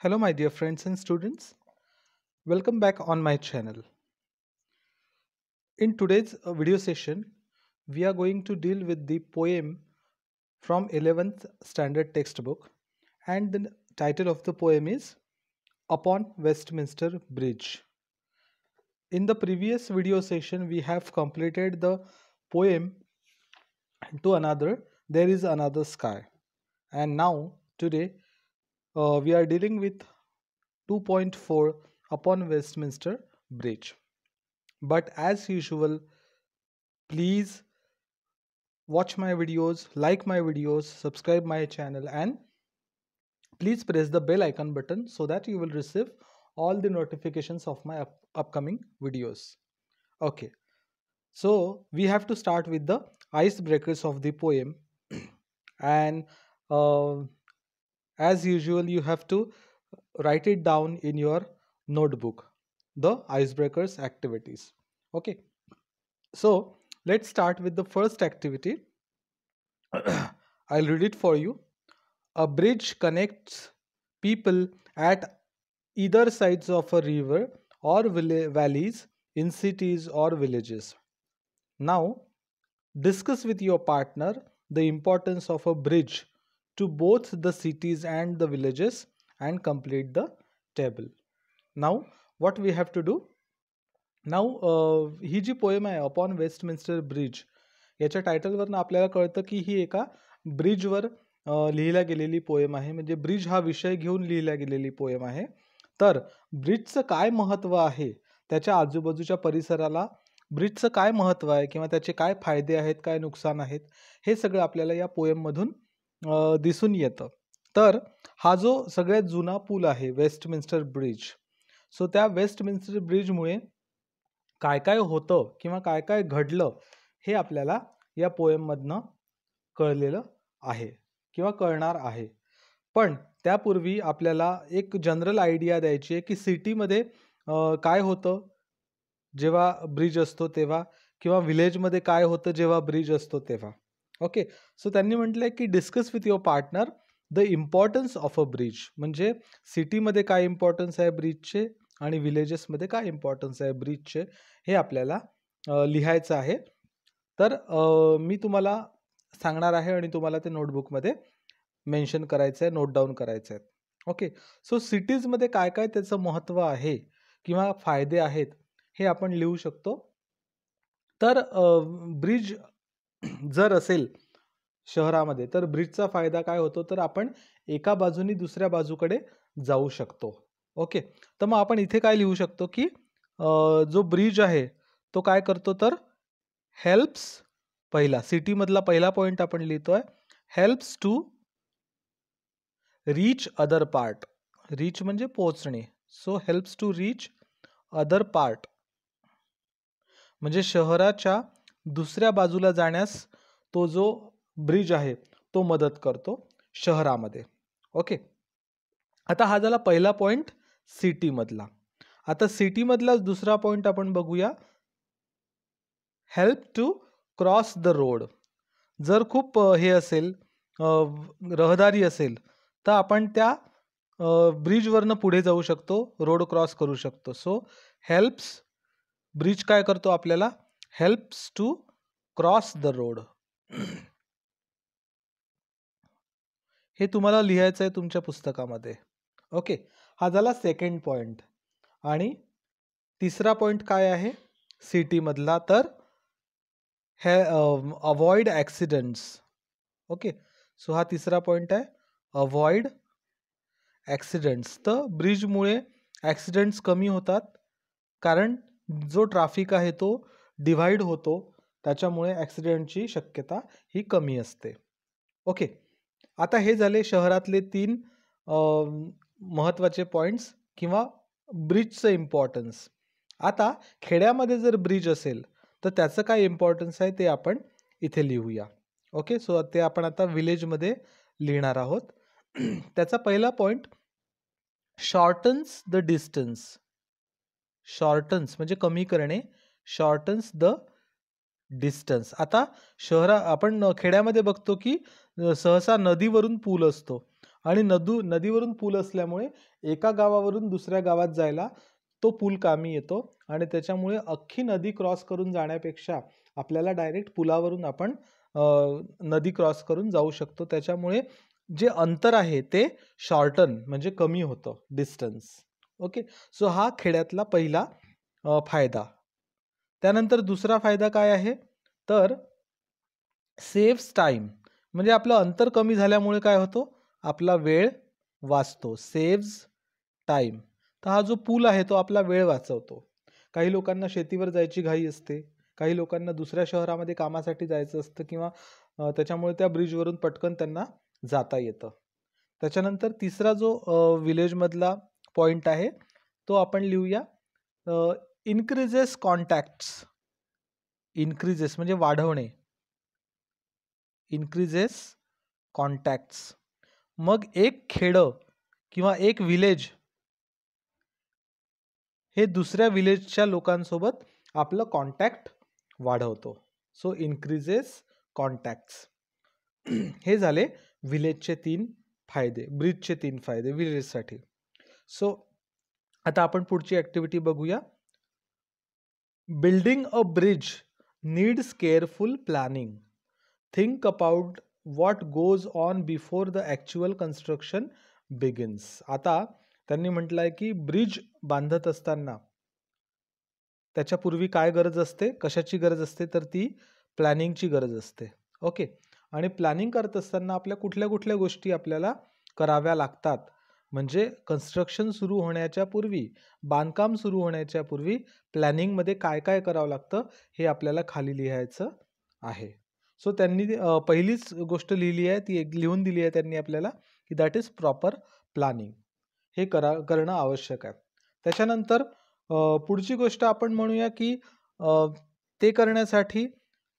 Hello my dear friends and students, welcome back on my channel. In today's video session, we are going to deal with the poem from 11th standard textbook, and the title of the poem is Upon Westminster Bridge. In the previous video session, we have completed the poem to another There is Another Sky, and now today we are dealing with 2.4 Upon Westminster Bridge. But as usual, please watch my videos, like my videos, subscribe my channel, and please press the bell icon button so that you will receive all the notifications of my upcoming videos. Okay, so we have to start with the icebreakers of the poem. And uh, as usual, you have to write it down in your notebook, the icebreakers activities. Okay, so let's start with the first activity. I'll read it for you. A bridge connects people at either sides of a river or valleys in cities or villages. Now, discuss with your partner the importance of a bridge to both the cities and the villages and complete the table. Now, what we have to do? नाव ही जी poem आहे upon Westminster Bridge, याच्या टायटलवरनं आपल्याला कळतं की ही एका ब्रिजवर लिहिल्या गेलेली पोएम आहे. म्हणजे ब्रिज हा विषय घेऊन लिहिल्या गेलेली पोएम आहे. तर ब्रिजचं काय महत्त्व आहे, त्याच्या आजूबाजूच्या परिसराला ब्रिजचं काय महत्त्व आहे किंवा त्याचे काय फायदे आहेत, काय नुकसान आहेत, हे सगळं आपल्याला या पोएममधून दिसून येतं. तर हा जो सगळ्यात जुना पूल आहे वेस्टमिन्स्टर ब्रिज, सो त्या वेस्टमिन्स्टर ब्रिजमुळे काय काय होतं किंवा काय काय घडलं हे आपल्याला या पोएममधनं कळलेलं आहे किंवा कळणार आहे. पण त्यापूर्वी आपल्याला एक जनरल आयडिया द्यायची आहे की सिटीमध्ये काय होतं जेव्हा ब्रिज असतो तेव्हा, किंवा विलेजमध्ये काय होतं जेव्हा ब्रिज असतो तेव्हा. ओके, सो त्यांनी म्हटलंय की discuss with your partner the importance of a bridge. म्हणजे सिटीमध्ये काय इम्पॉर्टन्स आहे ब्रिजचे आणि विलेजेसमध्ये काय इम्पॉर्टन्स आहे ब्रिजचे, हे आपल्याला लिहायचं आहे. तर मी तुम्हाला सांगणार आहे आणि तुम्हाला ते नोटबुकमध्ये मेन्शन करायचं आहे, नोट डाऊन करायचं आहे. ओके, सो सिटीजमध्ये काय काय त्याचं महत्त्व आहे किंवा फायदे आहेत हे आपण लिहू शकतो. तर ब्रिज जर असेल शहरामध्ये तर ब्रिजचा फायदा काय होतो, तर आपण एका बाजूनी दुसऱ्या बाजूकडे जाऊ शकतो. ओके, तर मग आपण इथे काय लिहू शकतो की जो ब्रिज आहे तो काय करतो, तर हेल्प्स, पहिला सिटीमधला पहिला पॉईंट आपण लिहितोय, helps to reach other part. Reach म्हणजे पोहोचणे, so helps to reach other part म्हणजे शहराच्या दुसऱ्या बाजूला जाण्यास तो जो ब्रिज आहे तो मदत करतो शहरामध्ये. ओके, आता हा झाला पहिला पॉईंट सिटीमधला. आता सिटीमधलाच दुसरा पॉईंट आपण बघूया, help to cross the road. जर खूप हे असेल, रहदारी असेल, तर आपण त्या ब्रिजवरनं पुढे जाऊ शकतो, रोड क्रॉस करू शकतो. सो हेल्प्स, ब्रिज काय करतो आपल्याला, helps to cross the road. हे तुम्हाला लिहायचं आहे तुमच्या पुस्तकामध्ये. ओके, हा झाला सेकंड पॉईंट. आणि तिसरा पॉईंट काय आहे सिटीमधला, तर हे अवॉइड ॲक्सिडेंट्स. ओके, सो हा तिसरा पॉईंट आहे, अवॉइड ॲक्सिडेंट्स. तर ब्रिजमुळे ॲक्सिडेंट्स कमी होतात, कारण जो ट्रॅफिक आहे तो डिव्हाइड होतो, त्याच्यामुळे ॲक्सिडेंटची शक्यता ही कमी असते. ओके, आता हे झाले शहरातले 3 महत्त्वाचे पॉईंट्स किंवा ब्रिजचं इम्पॉर्टन्स. आता खेड्यामध्ये जर ब्रिज असेल तर त्याचं काय इम्पॉर्टन्स आहे ते आपण इथे लिहूया. ओके, सो ते आपण आता विलेजमध्ये लिहिणार आहोत. त्याचा पहिला पॉईंट, शॉर्टन्स द डिस्टन्स. शॉर्टन्स म्हणजे कमी करणे, शॉर्टन्स द डिस्टन्स. आता आपण खेड्यामध्ये बघतो की सहसा नदीवरून पूल असतो आणि नदीवरून पूल असल्यामुळे एका गावावरून दुसऱ्या गावात जायला तो पूल कामी येतो आणि त्याच्यामुळे अख्खी नदी क्रॉस करून जाण्यापेक्षा आपल्याला डायरेक्ट पुलावरून आपण नदी क्रॉस करून जाऊ शकतो. त्याच्यामुळे जे अंतर आहे ते शॉर्टन म्हणजे कमी होतं डिस्टन्स. ओके, सो हा खेड्यातला पहिला फायदा. त्यानंतर दुसरा फायदा काय आहे तर सेव्स टाइम. म्हणजे आपलं अंतर कमी झाल्यामुळे काय होतो, आपला वेळ वाचतो. Saves time. तर हा जो पूल आहे तो आपला वेळ वाचवतो. काही लोकांना शेतीवर जायची घाई असते, काही लोकांना दुसऱ्या शहरामध्ये कामासाठी जायचं असतं किंवा त्याच्यामुळे त्या ब्रिजवरून पटकन त्यांना जाता येतं. त्याच्यानंतर तिसरा जो विलेजमधला पॉइंट आहे तो आपण लिहूया, इन्क्रीजेस कॉन्टॅक्ट्स. इन्क्रीजेस म्हणजे वाढवणे, इन्क्रीजेस कॉन्टॅक्ट्स. मग एक खेडं किंवा एक विलेज हे दुसऱ्या विलेजच्या लोकांसोबत आपलं कॉन्टॅक्ट वाढवतो. So increases contacts. हे झाले विलेजचे 3 फायदे, ब्रिजचे 3 फायदे विलेजसाठी. सो आता आपण पुढची ऍक्टिव्हिटी बघूया. Building a bridge needs careful planning. Think about what goes on before the actual construction begins. आता त्यांनी म्हटलंय की ब्रिज बांधत असताना त्याच्यापूर्वी काय गरज असते, कशाची गरज असते, तर ती प्लॅनिंगची गरज असते. ओके, आणि प्लॅनिंग करत असताना आपल्या कुठल्या कुठल्या गोष्टी आपल्याला कराव्या लागतात, म्हणजे कन्स्ट्रक्शन सुरू होण्याच्या पूर्वी, बांधकाम सुरू होण्याच्या पूर्वी प्लॅनिंगमध्ये काय काय करावं लागतं हे आपल्याला खाली लिहायचं आहे. सो त्यांनी पहिलीच गोष्ट लिहिली आहे, ती एक लिहून दिली आहे त्यांनी आपल्याला, की दॅट इज प्रॉपर प्लॅनिंग. हे करणं आवश्यक आहे. त्याच्यानंतर पुढची गोष्ट आपण म्हणूया की ते करण्यासाठी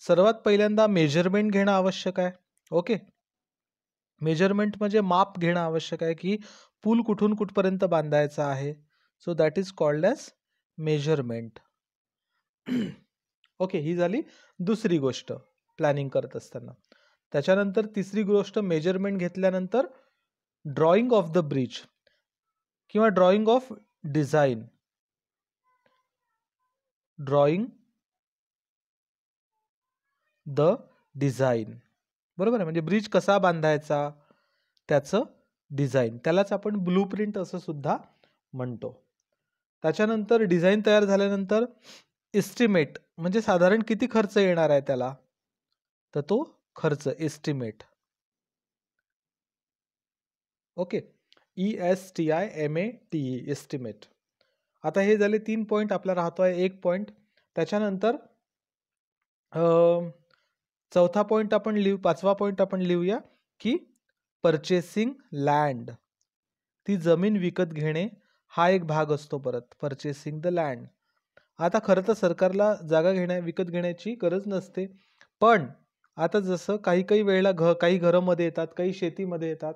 सर्वात पहिल्यांदा मेजरमेंट घेणं आवश्यक आहे. ओके, मेजरमेंट म्हणजे माप घेणं आवश्यक आहे की पूल कुठून कुठपर्यंत बांधायचा आहे. So that is called as measurement. Okay, ही झाली दुसरी गोष्ट प्लॅनिंग करत असताना. त्याच्यानंतर तिसरी गोष्ट, मेजरमेंट घेतल्यानंतर ड्रॉइंग ऑफ द ब्रिज किंवा drawing of design. Drawing the design, बरोबर आहे, म्हणजे ब्रिज कसा बांधायचा त्याचं डिझाईन, त्यालाच आपण ब्लूप्रिंट असं सुद्धा म्हणतो. त्याच्यानंतर डिझाईन तयार झाल्यानंतर एस्टिमेट म्हणजे साधारण किती खर्च येणार आहे त्याला, तर तो खर्च एस्टिमेट. Okay, ESTIMATE estimate. आता हे झाले 3 पॉईंट, आपला राहतो आहे 1 पॉईंट. त्याच्यानंतर चौथा पॉईंट आपण पाचवा पॉईंट आपण लिहूया की परचेसिंग लँड. ती जमीन विकत घेणे हा एक भाग असतो परत, परचेसिंग द लँड. आता खरं तर सरकारला जागा विकत घेण्याची गरज नसते, पण आता जसं काही काही वेळेला काही घरामध्ये येतात, काही शेतीमध्ये येतात,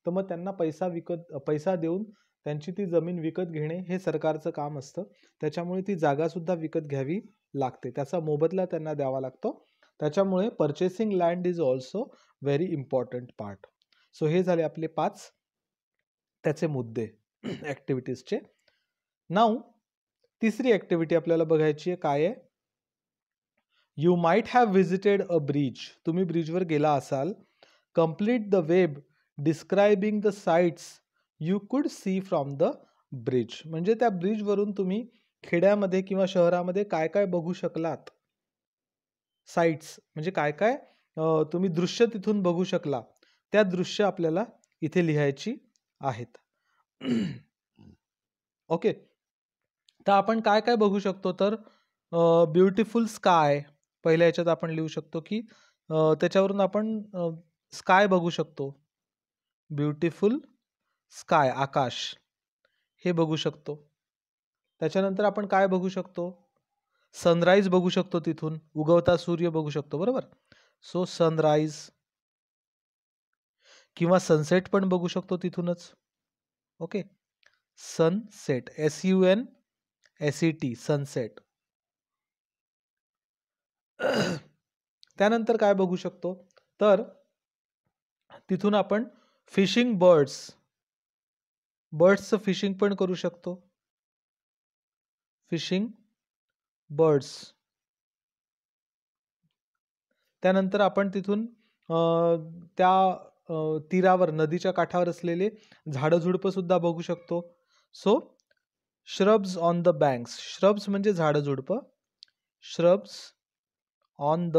तर मग त्यांना पैसा देऊन त्यांची ती जमीन विकत घेणे हे सरकारचं काम असतं. त्याच्यामुळे ती जागासुद्धा विकत घ्यावी लागते, त्याचा मोबदला त्यांना द्यावा लागतो. त्याच्यामुळे purchasing land is also very important part. So हे झाले आपले 5 त्याचे मुद्दे ॲक्टिव्हिटीजचे. नाऊ तिसरी ॲक्टिव्हिटी आपल्याला बघायची आहे, काय आहे, you might have visited a bridge. तुम्ही ब्रिजवर गेला असाल. Complete the web describing the sites you could see from the bridge. म्हणजे त्या ब्रिजवरून तुम्ही खेड्यामध्ये किंवा शहरामध्ये काय काय बघू शकलात. साइट्स म्हणजे काय काय तुम्ही दृश्य तिथून बघू शकला, त्या दृश्य आपल्याला इथे लिहायची आहेत. ओके, तर आपण काय काय बघू शकतो, तर ब्युटिफुल स्काय पहिल्या याच्यात आपण लिहू शकतो की त्याच्यावरून आपण स्काय बघू शकतो. ब्युटिफुल स्काय, आकाश हे बघू शकतो. त्याच्यानंतर आपण काय बघू शकतो, सनराईज बघू शकतो, तिथून उगवता सूर्य बघू शकतो, बरोबर. सो सनराईज किंवा सनसेट पण बघू शकतो तिथूनच. Okay, sunset, SUNSET, sunset. त्यानंतर काय बघू शकतो, तर तिथून आपण फिशिंग बर्ड्स, बर्ड्सचं फिशिंग पण करू शकतो. Fishing birds. त्यानंतर आपण तिथून त्या तीरावर, नदीच्या काठावर असलेले झाडं झुडपं सुद्धा बघू शकतो. So shrubs on the banks, shrubs म्हणजे झाडं झुडपं, shrubs on the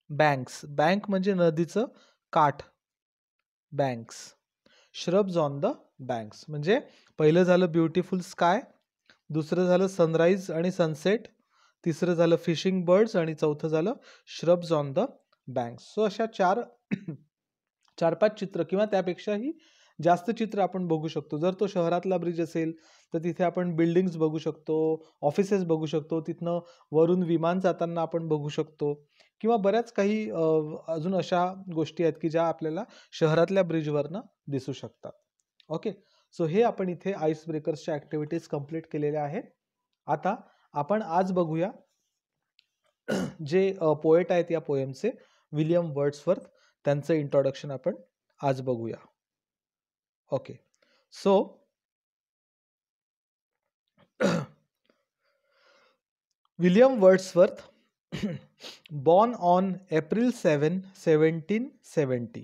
banks, bank म्हणजे नदीचं काठ, banks, shrubs on the banks. म्हणजे पहिलं झालं ब्युटिफुल स्काय, दुसरं झालं सनराईज आणि सनसेट, तिसरं झालं फिशिंग बर्ड्स आणि चौथं झालं shrubs on the banks. So अशा चार पाच चित्र किंवा त्यापेक्षाही जास्त चित्र आपण बघू शकतो. जर तो शहरातला ब्रिज असेल तर तिथे आपण बिल्डिंग्स बघू शकतो, ऑफिसेस बघू शकतो, तिथनं वरून विमान जाताना आपण बघू शकतो, किंवा बऱ्याच काही अजून अशा गोष्टी आहेत की ज्या आपल्याला शहरातल्या ब्रिजवरनं दिसू शकतात. ओके, सो हे आपण इथे आईस ब्रेकर्सच्या ॲक्टिव्हिटीज कंप्लीट केलेल्या आहेत. आता आपण आज बघूया जे पोएट आहेत या पोएमचे, विलियम वर्ड्सवर्थ, त्यांचं इंट्रोडक्शन आपण आज बघूया. Okay, so William Wordsworth, born on April 7, 1770,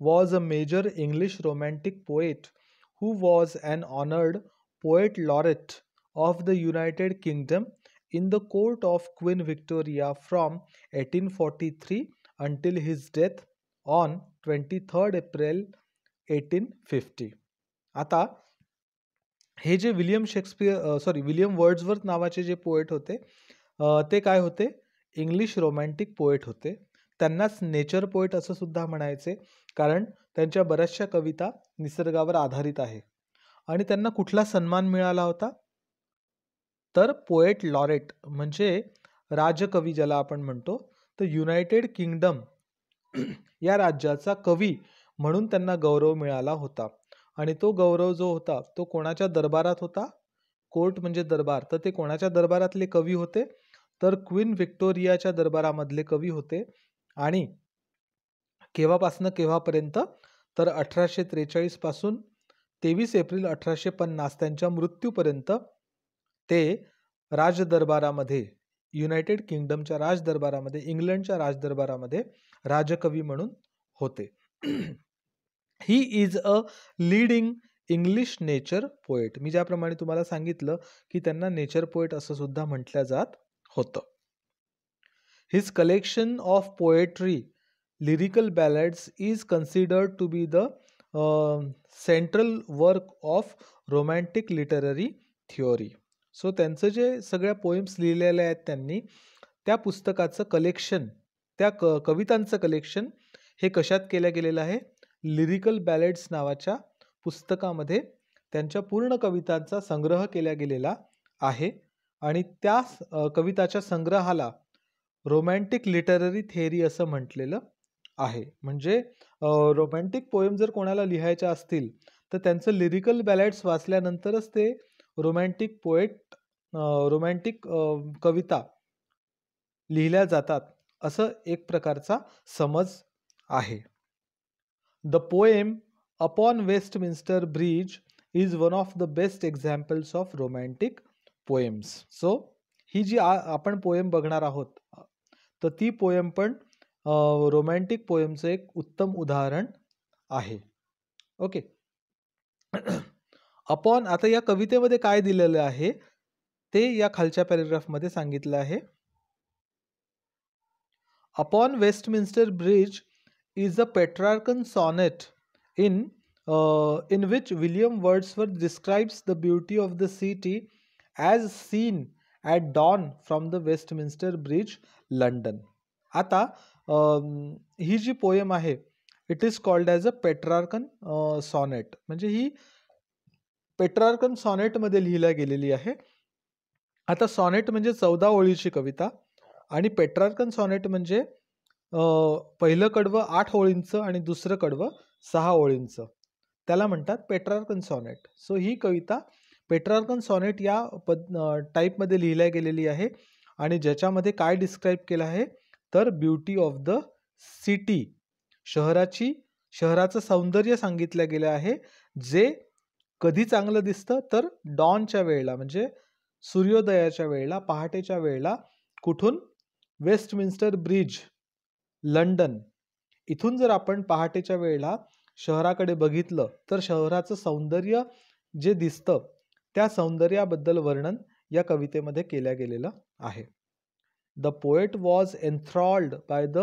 was a major English Romantic poet who was an honored poet laureate of the United Kingdom in the court of Queen Victoria from 1843 until his death on 23rd April 1850. आता हे जे William Wordsworth नावाचे जे poet होते, ते काय होते, English romantic poet होते. त्यांनाच नेचर पोएट असं सुद्धा म्हणायचे, कारण त्यांच्या बऱ्याचशा कविता निसर्गावर आधारित आहे. आणि त्यांना कुठला सन्मान मिळाला होता, तर पोएट लॉरेट म्हणजे राजकवी ज्याला आपण म्हणतो, तर युनायटेड किंगडम या राज्याचा कवी म्हणून त्यांना गौरव मिळाला होता. आणि तो गौरव जो होता तो कोणाच्या दरबारात होता, कोर्ट म्हणजे दरबार, तर ते कोणाच्या दरबारातले कवी होते, तर क्वीन व्हिक्टोरियाच्या दरबारामधले कवी होते. आणि केव्हापासनं केव्हापर्यंत, तर 1843 पासून 23 एप्रिल 1850 त्यांच्या मृत्यूपर्यंत ते राजदरबारामध्ये, युनायटेड किंगडमच्या राजदरबारामध्ये, इंग्लंडच्या राजदरबारामध्ये राजकवी म्हणून होते. He is a leading English nature poet. मी ज्याप्रमाणे तुम्हाला सांगितलं की त्यांना नेचर पोएट असं सुद्धा म्हटलं जात होतं. His collection of poetry, lyrical ballads is considered to be the central work of romantic literary theory. So त्यांचं जे सगळ्या पोएम्स लिहिलेल्या आहेत त्यांनी, त्या पुस्तकाचं कलेक्शन, त्या कवितांचं कलेक्शन हे कशात केलं गेलेलं आहे, लिरिकल बॅलेड्स नावाच्या पुस्तकामध्ये त्यांच्या पूर्ण कवितांचा संग्रह केला गेलेला आहे. आणि त्या कविताच्या संग्रहाला रोमॅन्टिक लिटररी थिअरी असं म्हटलेलं आहे. म्हणजे रोमॅन्टिक पोएम जर कोणाला लिहायच्या असतील तर त्यांचं लिरिकल बॅलेड्स वाचल्यानंतरच ते रोमॅन्टिक कविता लिहिल्या जातात, असं एक प्रकारचा समज आहे. The poem Upon Westminster Bridge is one of the best examples of romantic poems. So ही जी आपण पोएम बघणार आहोत, तर ती पोएम पण रोमॅन्टिक पोएमचं एक उत्तम उदाहरण आहे. ओके, अपॉन, आता या कवितेमध्ये काय दिलेलं आहे ते या खालच्या पॅरेग्राफमध्ये सांगितलं आहे. Upon Westminster bridge is a Petrarchan sonnet in which William Wordsworth describes the beauty of the city as seen at dawn from the Westminster Bridge, London. आता ही जी पोएम आहे, it is called as a Petrarchan sonnet. म्हणजे ही Petrarchan सॉनेटमध्ये लिहिल्या गेलेली आहे. आता सॉनेट म्हणजे 14 ओळीची कविता, आणि पेट्रार्कन सॉनेट म्हणजे पहिलं कडवं 8 ओळींचं आणि दुसरं कडवं 6 ओळींचं, त्याला म्हणतात पेट्रार्कन सॉनेट. सो ही कविता पेट्रार्कन सॉनेट या टाईपमध्ये लिहिल्या गेलेली आहे. आणि ज्याच्यामध्ये काय डिस्क्राईब केलं आहे, तर ब्युटी ऑफ द सिटी, शहराची शहराचं सौंदर्य सांगितलं गेलं आहे, जे कधी चांगलं दिसतं तर डॉनच्या वेळेला, म्हणजे सूर्योदयाच्या वेळेला, पहाटेच्या वेळेला. कुठून? Westminster bridge, London. इथून जर आपण पहाटेच्या वेळेला शहराकडे बघितलं तर शहराचं सौंदर्य जे दिसतं त्या सौंदर्याबद्दल वर्णन या कवितेमध्ये केल्या गेलेलं आहे. The poet was enthralled by the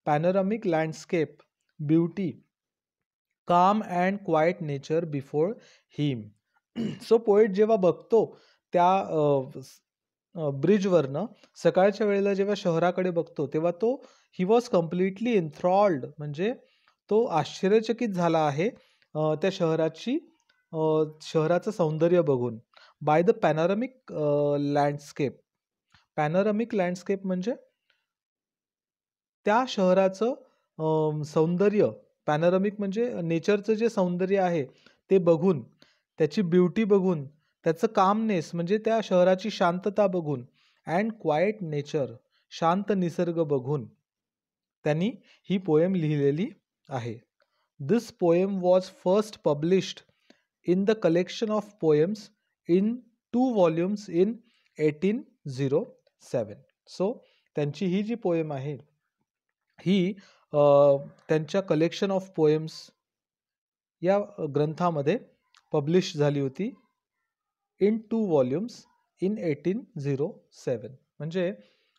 panoramic landscape, beauty, calm and quiet nature before him. So poet जेव्हा बघतो त्या ब्रिजवरनं सकाळच्या वेळेला जेव्हा शहराकडे बघतो तेव्हा तो ही वॉज कम्प्लिटली एन्थ्रॉल्ड, म्हणजे तो आश्चर्यचकित झाला आहे त्या शहराचं सौंदर्य बघून. By the panoramic landscape. Panoramic landscape म्हणजे त्या शहराचं सौंदर्य. पॅनोरामिक म्हणजे नेचरचं जे सौंदर्य आहे ते बघून, त्याची ब्युटी बघून, त्याचं कामनेस म्हणजे त्या शहराची शांतता बघून, अँड क्वाइट नेचर, शांत निसर्ग बघून त्यांनी ही पोएम लिहिलेली आहे. This poem was first published in the collection of poems in 2 volumes in 1807. So त्यांची ही जी पोएम आहे ही त्यांच्या कलेक्शन ऑफ पोएम्स या ग्रंथामध्ये पब्लिश झाली होती इन 2 व्हॉल्यूम्स इन 1807. म्हणजे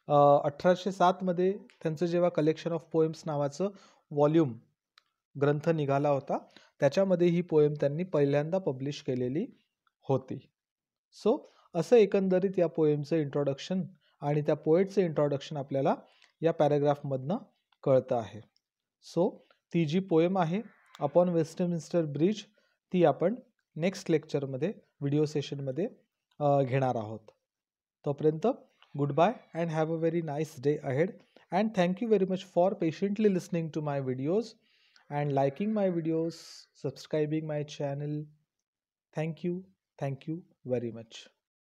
1807 मध्ये त्यांचं जेव्हा कलेक्शन ऑफ पोएम्स नावाचं व्हॉल्यूम ग्रंथ निघाला होता त्याच्यामध्ये ही पोएम त्यांनी पहिल्यांदा पब्लिश केलेली होती. सो असं एकंदरीत या पोएमचं इंट्रोडक्शन आणि त्या पोएटचं इंट्रोडक्शन आपल्याला या पॅराग्राफमधनं कळतं आहे. सो ती जी पोएम आहे अपॉन वेस्टमिन्स्टर ब्रिज ती आपण नेक्स्ट लेक्चरमध्ये व्हिडिओ सेशनमध्ये घेणार आहोत. तोपर्यंत good bye and have a very nice day ahead, and thank you very much for patiently listening to my videos and liking my videos, subscribing my channel. Thank you very much.